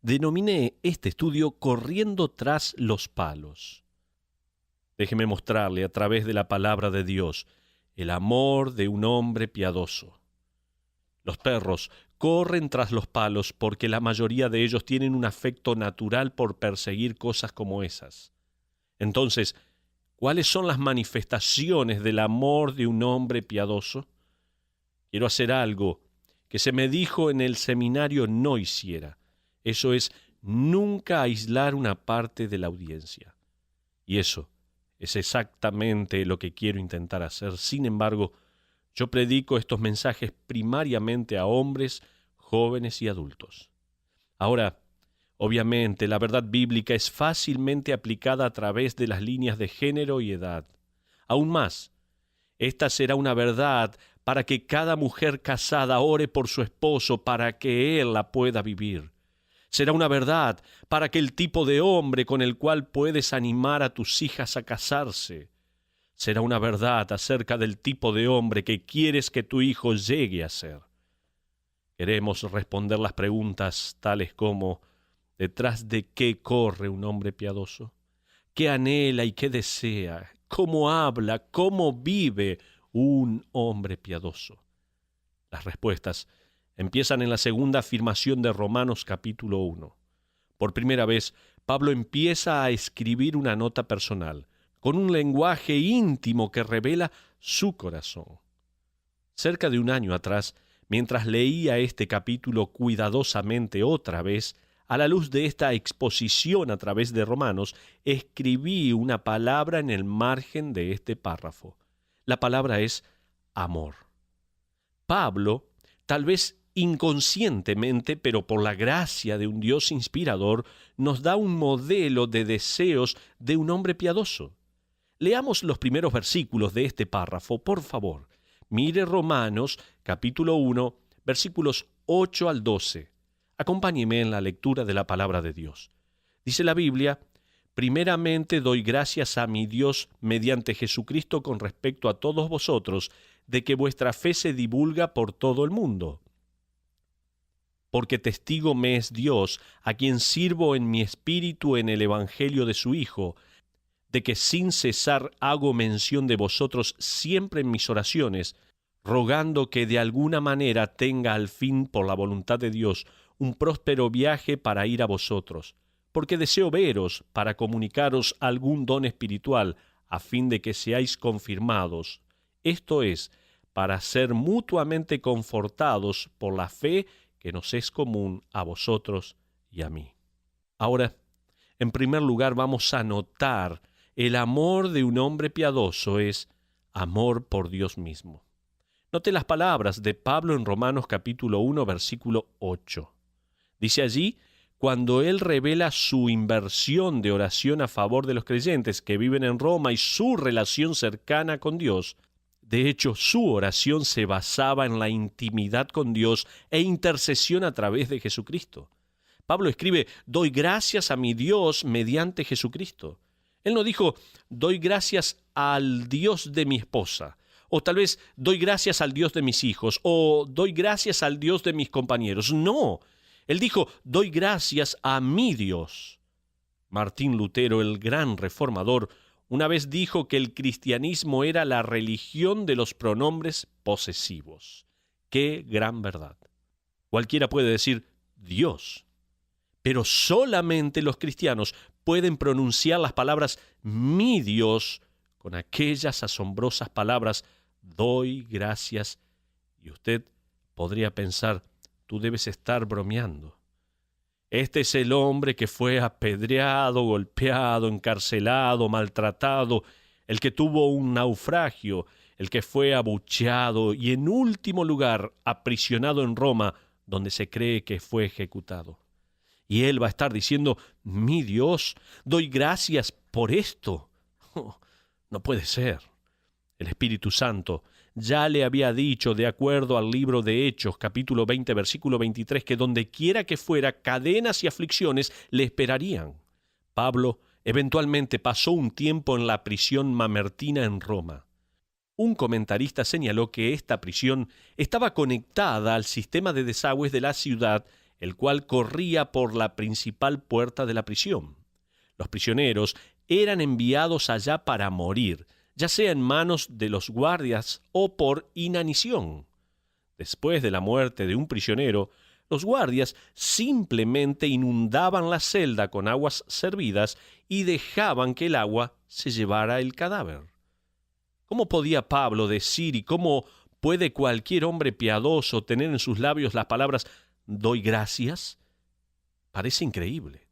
Denominé este estudio Corriendo tras los palos. Déjeme mostrarle a través de la palabra de Dios el amor de un hombre piadoso. Los perros corren tras los palos porque la mayoría de ellos tienen un afecto natural por perseguir cosas como esas. Entonces, ¿cuáles son las manifestaciones del amor de un hombre piadoso? Quiero hacer algo que se me dijo en el seminario no hiciera. Eso es, nunca aislar una parte de la audiencia. Y eso es exactamente lo que quiero intentar hacer. Sin embargo, yo predico estos mensajes primariamente a hombres, jóvenes y adultos. Ahora, obviamente, la verdad bíblica es fácilmente aplicada a través de las líneas de género y edad. Aún más, esta será una verdad para que cada mujer casada ore por su esposo para que él la pueda vivir. Será una verdad para que el tipo de hombre con el cual puedes animar a tus hijas a casarse. Será una verdad acerca del tipo de hombre que quieres que tu hijo llegue a ser. Queremos responder las preguntas tales como: ¿detrás de qué corre un hombre piadoso? ¿Qué anhela y qué desea? ¿Cómo habla? ¿Cómo vive un hombre piadoso? Las respuestas empiezan en la segunda afirmación de Romanos capítulo 1. Por primera vez, Pablo empieza a escribir una nota personal, con un lenguaje íntimo que revela su corazón. Cerca de un año atrás, mientras leía este capítulo cuidadosamente otra vez, a la luz de esta exposición a través de Romanos, escribí una palabra en el margen de este párrafo. La palabra es amor. Pablo, tal vez inconscientemente, pero por la gracia de un Dios inspirador, nos da un modelo de deseos de un hombre piadoso. Leamos los primeros versículos de este párrafo, por favor. Mire Romanos, capítulo 1, versículos 8 al 12. Acompáñeme en la lectura de la palabra de Dios. Dice la Biblia: primeramente doy gracias a mi Dios mediante Jesucristo con respecto a todos vosotros, de que vuestra fe se divulga por todo el mundo. Porque testigo me es Dios, a quien sirvo en mi espíritu en el evangelio de su Hijo, de que sin cesar hago mención de vosotros siempre en mis oraciones, rogando que de alguna manera tenga al fin, por la voluntad de Dios, un próspero viaje para ir a vosotros, porque deseo veros para comunicaros algún don espiritual, a fin de que seáis confirmados, esto es, para ser mutuamente confortados por la fe que nos es común a vosotros y a mí. Ahora, en primer lugar, vamos a notar el amor de un hombre piadoso es amor por Dios mismo. Note las palabras de Pablo en Romanos capítulo 1, versículo 8. Dice allí, cuando él revela su inversión de oración a favor de los creyentes que viven en Roma y su relación cercana con Dios, de hecho, su oración se basaba en la intimidad con Dios e intercesión a través de Jesucristo. Pablo escribe, doy gracias a mi Dios mediante Jesucristo. Él no dijo, doy gracias al Dios de mi esposa, o tal vez doy gracias al Dios de mis hijos, o doy gracias al Dios de mis compañeros. No, él dijo, doy gracias a mi Dios. Martín Lutero, el gran reformador, una vez dijo que el cristianismo era la religión de los pronombres posesivos. ¡Qué gran verdad! Cualquiera puede decir Dios, pero solamente los cristianos pueden pronunciar las palabras mi Dios con aquellas asombrosas palabras doy gracias. Y usted podría pensar, tú debes estar bromeando. Este es el hombre que fue apedreado, golpeado, encarcelado, maltratado, el que tuvo un naufragio, el que fue abucheado y en último lugar aprisionado en Roma, donde se cree que fue ejecutado. Y él va a estar diciendo, mi Dios, doy gracias por esto. Oh, no puede ser. El Espíritu Santo ya le había dicho, de acuerdo al libro de Hechos, capítulo 20, versículo 23, que donde quiera que fuera, cadenas y aflicciones le esperarían. Pablo eventualmente pasó un tiempo en la prisión mamertina en Roma. Un comentarista señaló que esta prisión estaba conectada al sistema de desagües de la ciudad el cual corría por la principal puerta de la prisión. Los prisioneros eran enviados allá para morir, ya sea en manos de los guardias o por inanición. Después de la muerte de un prisionero, los guardias simplemente inundaban la celda con aguas servidas y dejaban que el agua se llevara el cadáver. ¿Cómo podía Pablo decir y cómo puede cualquier hombre piadoso tener en sus labios las palabras «doy gracias»? Parece increíble.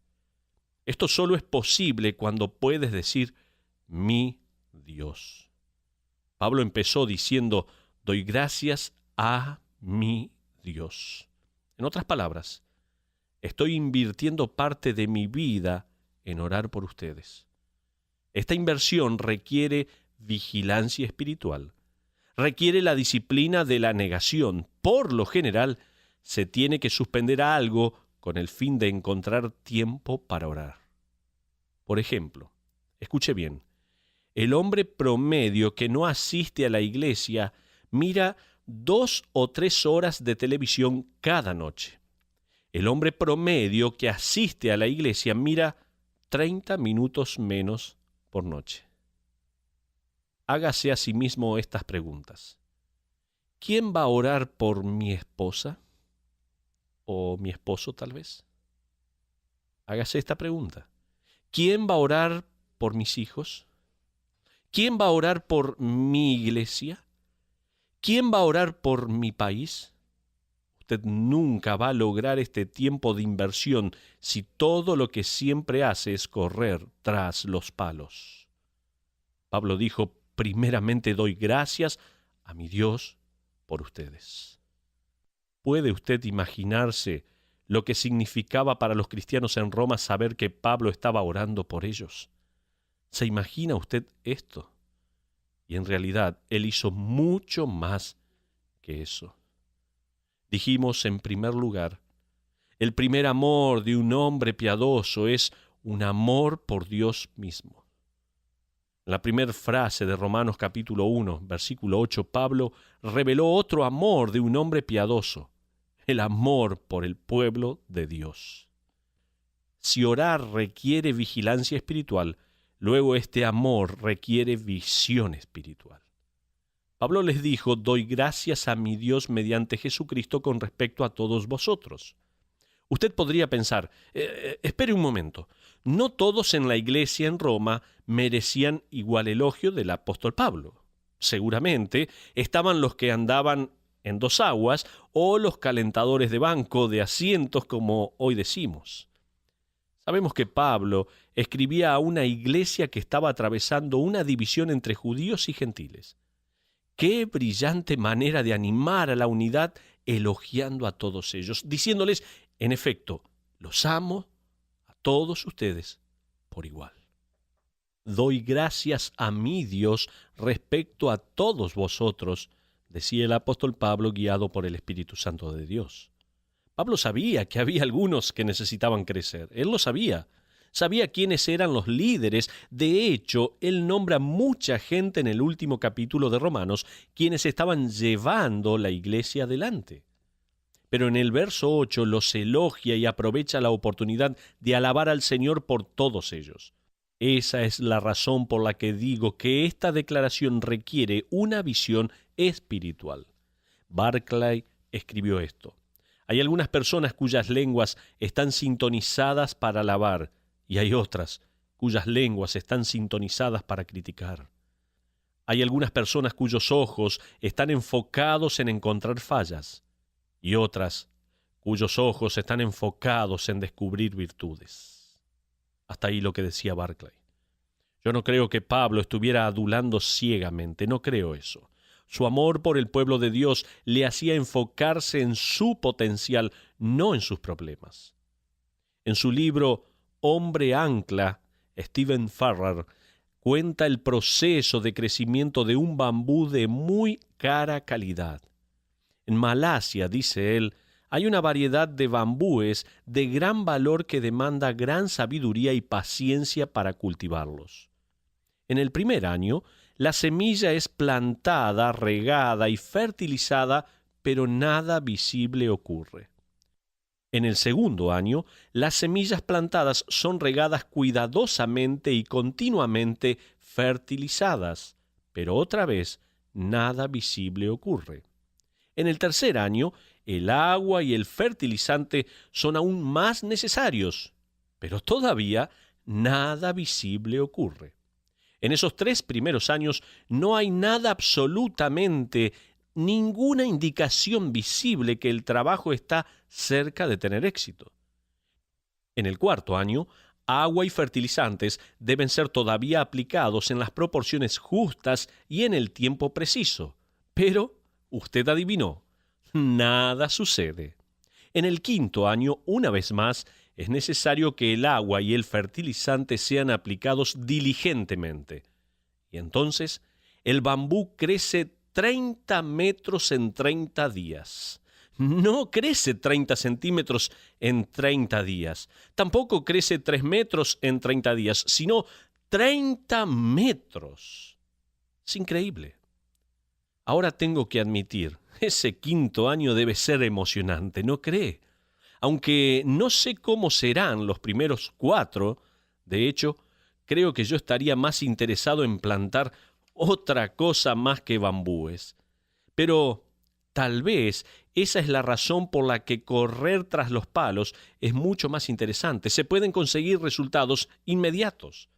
Esto solo es posible cuando puedes decir «mi Dios». Pablo empezó diciendo «doy gracias a mi Dios». En otras palabras, estoy invirtiendo parte de mi vida en orar por ustedes. Esta inversión requiere vigilancia espiritual. Requiere la disciplina de la negación. Por lo general, se tiene que suspender algo con el fin de encontrar tiempo para orar. Por ejemplo, escuche bien, el hombre promedio que no asiste a la iglesia mira 2 o 3 horas de televisión cada noche. El hombre promedio que asiste a la iglesia mira 30 minutos menos por noche. Hágase a sí mismo estas preguntas. ¿Quién va a orar por mi esposa? ¿O mi esposo tal vez? Hágase esta pregunta. ¿Quién va a orar por mis hijos? ¿Quién va a orar por mi iglesia? ¿Quién va a orar por mi país? Usted nunca va a lograr este tiempo de inversión si todo lo que siempre hace es correr tras los palos. Pablo dijo, primeramente doy gracias a mi Dios por ustedes. ¿Puede usted imaginarse lo que significaba para los cristianos en Roma saber que Pablo estaba orando por ellos? ¿Se imagina usted esto? Y en realidad, él hizo mucho más que eso. Dijimos en primer lugar, el primer amor de un hombre piadoso es un amor por Dios mismo. En la primera frase de Romanos capítulo 1, versículo 8, Pablo reveló otro amor de un hombre piadoso, el amor por el pueblo de Dios. Si orar requiere vigilancia espiritual, luego este amor requiere visión espiritual. Pablo les dijo, doy gracias a mi Dios mediante Jesucristo con respecto a todos vosotros. Usted podría pensar, espere un momento, no todos en la iglesia en Roma merecían igual elogio del apóstol Pablo. Seguramente estaban los que andaban en 2 aguas o los calentadores de banco, de asientos, como hoy decimos. Sabemos que Pablo escribía a una iglesia que estaba atravesando una división entre judíos y gentiles. Qué brillante manera de animar a la unidad elogiando a todos ellos, diciéndoles, en efecto, los amo a todos ustedes por igual. Doy gracias a mi Dios respecto a todos vosotros, decía el apóstol Pablo guiado por el Espíritu Santo de Dios. Pablo sabía que había algunos que necesitaban crecer. Él lo sabía. Sabía quiénes eran los líderes. De hecho, él nombra mucha gente en el último capítulo de Romanos, quienes estaban llevando la iglesia adelante. Pero en el verso 8 los elogia y aprovecha la oportunidad de alabar al Señor por todos ellos. Esa es la razón por la que digo que esta declaración requiere una visión espiritual. Barclay escribió esto. Hay algunas personas cuyas lenguas están sintonizadas para alabar, y hay otras cuyas lenguas están sintonizadas para criticar. Hay algunas personas cuyos ojos están enfocados en encontrar fallas, y otras cuyos ojos están enfocados en descubrir virtudes. Hasta ahí lo que decía Barclay. Yo no creo que Pablo estuviera adulando ciegamente, no creo eso. Su amor por el pueblo de Dios le hacía enfocarse en su potencial, no en sus problemas. En su libro Hombre Ancla, Stephen Farrar cuenta el proceso de crecimiento de un bambú de muy cara calidad. En Malasia, dice él, hay una variedad de bambúes de gran valor que demanda gran sabiduría y paciencia para cultivarlos. En el primer año, la semilla es plantada, regada y fertilizada, pero nada visible ocurre. En el segundo año, las semillas plantadas son regadas cuidadosamente y continuamente fertilizadas, pero otra vez nada visible ocurre. En el tercer año, el agua y el fertilizante son aún más necesarios, pero todavía nada visible ocurre. En esos 3 primeros años no hay nada, absolutamente ninguna indicación visible que el trabajo está cerca de tener éxito. En el cuarto año, agua y fertilizantes deben ser todavía aplicados en las proporciones justas y en el tiempo preciso. Pero, usted adivinó, nada sucede. En el quinto año, una vez más, es necesario que el agua y el fertilizante sean aplicados diligentemente. Y entonces, el bambú crece 30 metros en 30 días. No crece 30 centímetros en 30 días. Tampoco crece 3 metros en 30 días, sino 30 metros. Es increíble. Ahora tengo que admitir, ese quinto año debe ser emocionante, ¿no cree? Aunque no sé cómo serán los primeros 4, de hecho, creo que yo estaría más interesado en plantar otra cosa más que bambúes. Pero tal vez esa es la razón por la que correr tras los palos es mucho más interesante. Se pueden conseguir resultados inmediatos.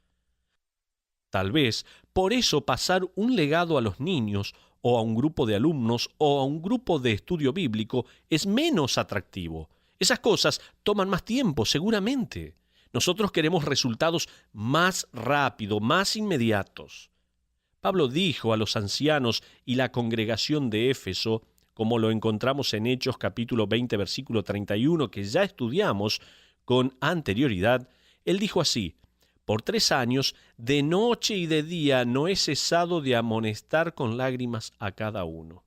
Tal vez por eso pasar un legado a los niños o a un grupo de alumnos o a un grupo de estudio bíblico es menos atractivo. Esas cosas toman más tiempo, seguramente. Nosotros queremos resultados más rápido, más inmediatos. Pablo dijo a los ancianos y la congregación de Éfeso, como lo encontramos en Hechos capítulo 20, versículo 31, que ya estudiamos con anterioridad, él dijo así: por 3 años, de noche y de día, no he cesado de amonestar con lágrimas a cada uno.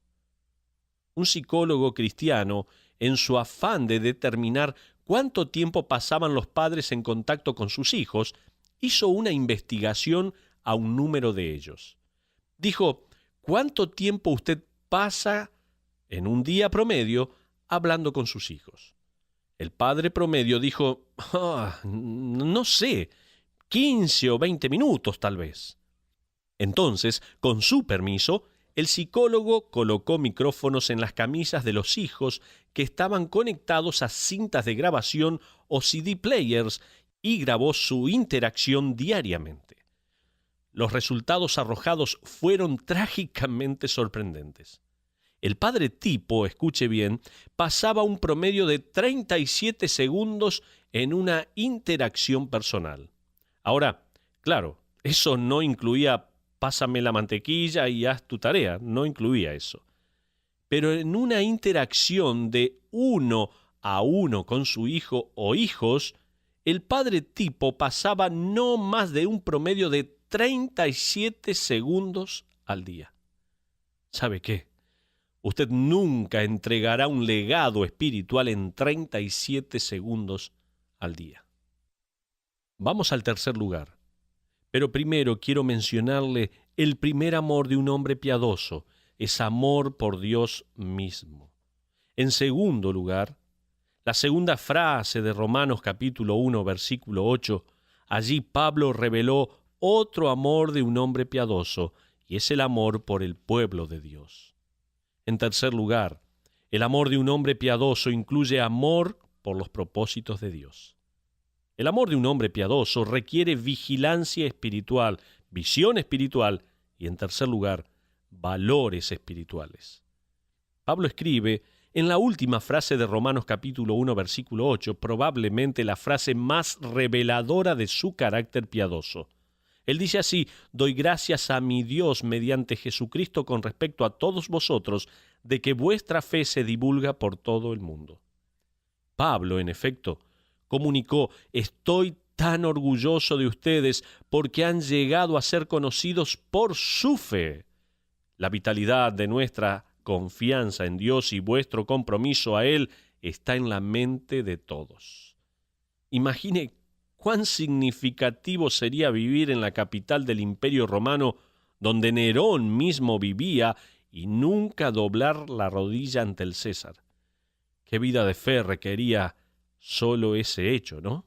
Un psicólogo cristiano, en su afán de determinar cuánto tiempo pasaban los padres en contacto con sus hijos, hizo una investigación a un número de ellos. Dijo: ¿cuánto tiempo usted pasa en un día promedio hablando con sus hijos? El padre promedio dijo: no sé, 15 o 20 minutos tal vez. Entonces, con su permiso, el psicólogo colocó micrófonos en las camisas de los hijos que estaban conectados a cintas de grabación o CD players y grabó su interacción diariamente. Los resultados arrojados fueron trágicamente sorprendentes. El padre tipo, escuche bien, pasaba un promedio de 37 segundos en una interacción personal. Ahora, claro, eso no incluía pásame la mantequilla y haz tu tarea, no incluía eso. Pero en una interacción de 1 a 1 con su hijo o hijos, el padre tipo pasaba no más de un promedio de 37 segundos al día. ¿Sabe qué? Usted nunca entregará un legado espiritual en 37 segundos al día. Vamos al tercer lugar. Pero primero quiero mencionarle el primer amor de un hombre piadoso, es amor por Dios mismo. En segundo lugar, la segunda frase de Romanos capítulo 1, versículo 8, allí Pablo reveló otro amor de un hombre piadoso, y es el amor por el pueblo de Dios. En tercer lugar, el amor de un hombre piadoso incluye amor por los propósitos de Dios. El amor de un hombre piadoso requiere vigilancia espiritual, visión espiritual y, en tercer lugar, valores espirituales. Pablo escribe en la última frase de Romanos capítulo 1, versículo 8, probablemente la frase más reveladora de su carácter piadoso. Él dice así: doy gracias a mi Dios mediante Jesucristo con respecto a todos vosotros, de que vuestra fe se divulga por todo el mundo. Pablo, en efecto, comunicó: estoy tan orgulloso de ustedes porque han llegado a ser conocidos por su fe. La vitalidad de nuestra confianza en Dios y vuestro compromiso a Él está en la mente de todos. Imagine cuán significativo sería vivir en la capital del Imperio Romano, donde Nerón mismo vivía, y nunca doblar la rodilla ante el César. Qué vida de fe requería solo ese hecho, ¿no?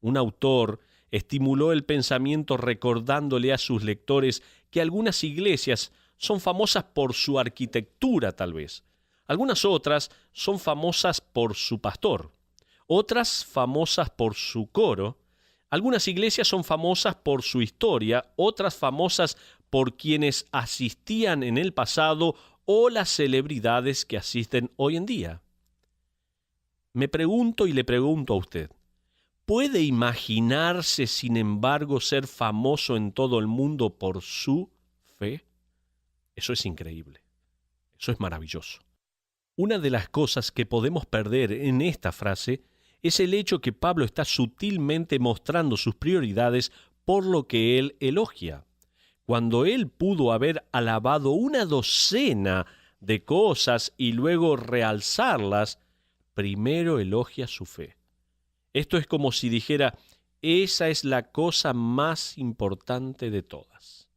Un autor estimuló el pensamiento recordándole a sus lectores que algunas iglesias son famosas por su arquitectura, tal vez. Algunas otras son famosas por su pastor, otras famosas por su coro. Algunas iglesias son famosas por su historia, otras famosas por quienes asistían en el pasado o las celebridades que asisten hoy en día. Me pregunto y le pregunto a usted, ¿puede imaginarse, sin embargo, ser famoso en todo el mundo por su fe? Eso es increíble. Eso es maravilloso. Una de las cosas que podemos perder en esta frase es el hecho que Pablo está sutilmente mostrando sus prioridades por lo que él elogia. Cuando él pudo haber alabado una docena de cosas y luego realzarlas, primero elogia su fe. Esto es como si dijera, esa es la cosa más importante de todas.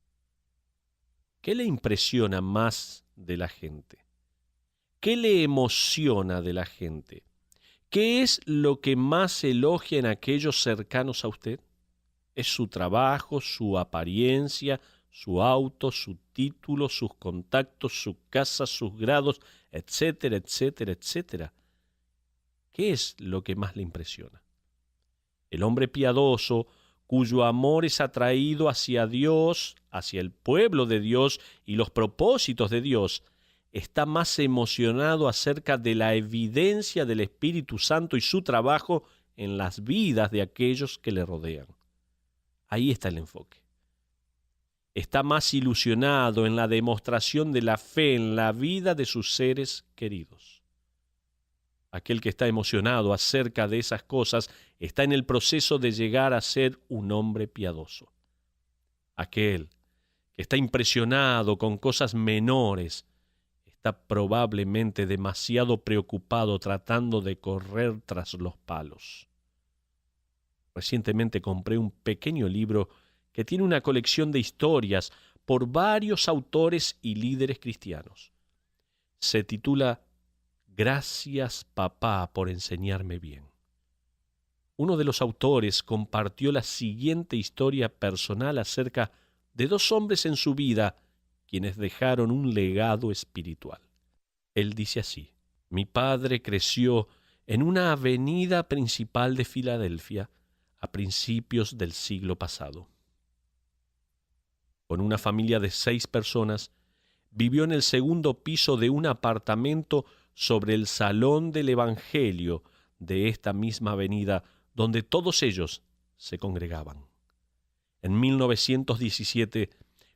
¿Qué le impresiona más de la gente? ¿Qué le emociona de la gente? ¿Qué es lo que más elogia en aquellos cercanos a usted? ¿Es su trabajo, su apariencia, su auto, su título, sus contactos, su casa, sus grados, etcétera, etcétera, etcétera? ¿Qué es lo que más le impresiona? El hombre piadoso, cuyo amor es atraído hacia Dios, hacia el pueblo de Dios y los propósitos de Dios, está más emocionado acerca de la evidencia del Espíritu Santo y su trabajo en las vidas de aquellos que le rodean. Ahí está el enfoque. Está más ilusionado en la demostración de la fe en la vida de sus seres queridos. Aquel que está emocionado acerca de esas cosas está en el proceso de llegar a ser un hombre piadoso. Aquel que está impresionado con cosas menores está probablemente demasiado preocupado tratando de correr tras los palos. Recientemente compré un pequeño libro que tiene una colección de historias por varios autores y líderes cristianos. Se titula Gracias, papá, por enseñarme bien. Uno de los autores compartió la siguiente historia personal acerca de dos hombres en su vida quienes dejaron un legado espiritual. Él dice así: mi padre creció en una avenida principal de Filadelfia a principios del siglo pasado. Con una familia de 6 personas, vivió en el segundo piso de un apartamento sobre el Salón del Evangelio de esta misma avenida, donde todos ellos se congregaban. En 1917,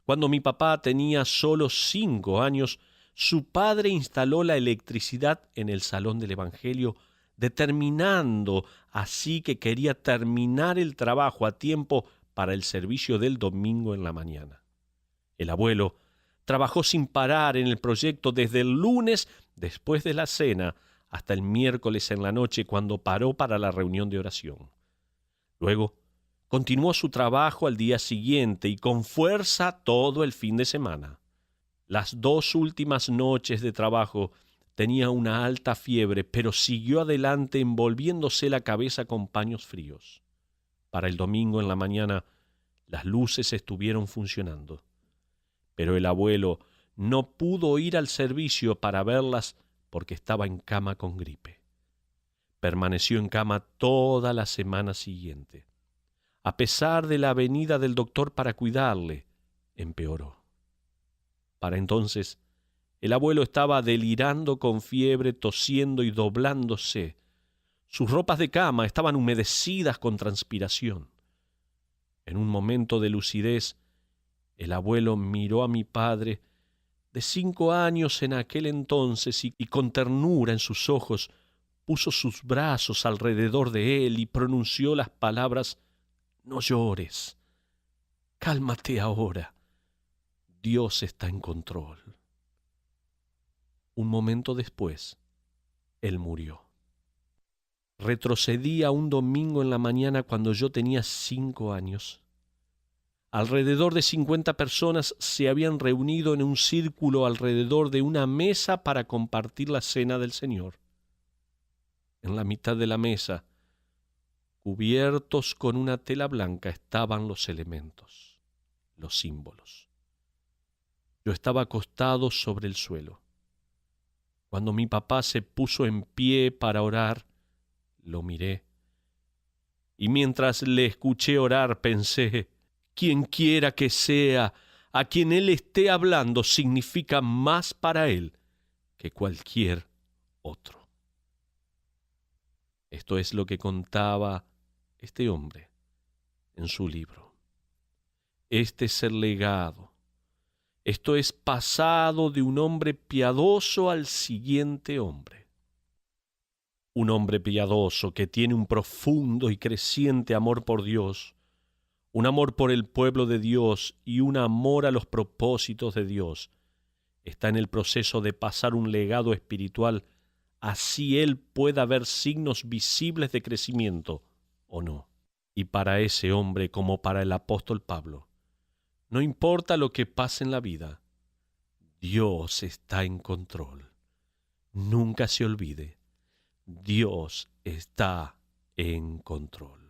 cuando mi papá tenía solo 5 años, su padre instaló la electricidad en el Salón del Evangelio, determinando así que quería terminar el trabajo a tiempo para el servicio del domingo en la mañana. El abuelo trabajó sin parar en el proyecto desde el lunes después de la cena hasta el miércoles en la noche, cuando paró para la reunión de oración. Luego continuó su trabajo al día siguiente y con fuerza todo el fin de semana. Las 2 últimas noches de trabajo tenía una alta fiebre, pero siguió adelante envolviéndose la cabeza con paños fríos. Para el domingo en la mañana, las luces estuvieron funcionando, pero el abuelo no pudo ir al servicio para verlas porque estaba en cama con gripe. Permaneció en cama toda la semana siguiente. A pesar de la venida del doctor para cuidarle, empeoró. Para entonces, el abuelo estaba delirando con fiebre, tosiendo y doblándose. Sus ropas de cama estaban humedecidas con transpiración. En un momento de lucidez, el abuelo miró a mi padre, de 5 años en aquel entonces, y con ternura en sus ojos, puso sus brazos alrededor de él y pronunció las palabras: no llores, cálmate ahora, Dios está en control. Un momento después, él murió. Retrocedí a un domingo en la mañana cuando yo tenía 5 años. Alrededor de 50 personas se habían reunido en un círculo alrededor de una mesa para compartir la cena del Señor. En la mitad de la mesa, cubiertos con una tela blanca, estaban los elementos, los símbolos. Yo estaba acostado sobre el suelo. Cuando mi papá se puso en pie para orar, lo miré. Y mientras le escuché orar, pensé, quien quiera que sea, a quien él esté hablando, significa más para él que cualquier otro. Esto es lo que contaba este hombre en su libro. Este es el legado. Esto es pasado de un hombre piadoso al siguiente hombre. Un hombre piadoso que tiene un profundo y creciente amor por Dios, un amor por el pueblo de Dios y un amor a los propósitos de Dios, está en el proceso de pasar un legado espiritual, así él pueda ver signos visibles de crecimiento o no. Y para ese hombre, como para el apóstol Pablo, no importa lo que pase en la vida, Dios está en control. Nunca se olvide, Dios está en control.